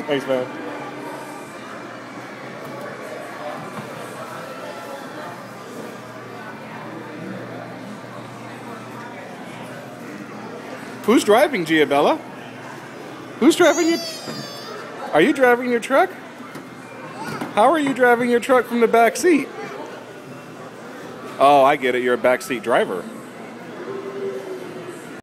Thanks, man. Who's driving, Giabella? Who's driving your... Are you driving your truck? How are you driving your truck from the back seat? Oh, I get it. You're a backseat driver.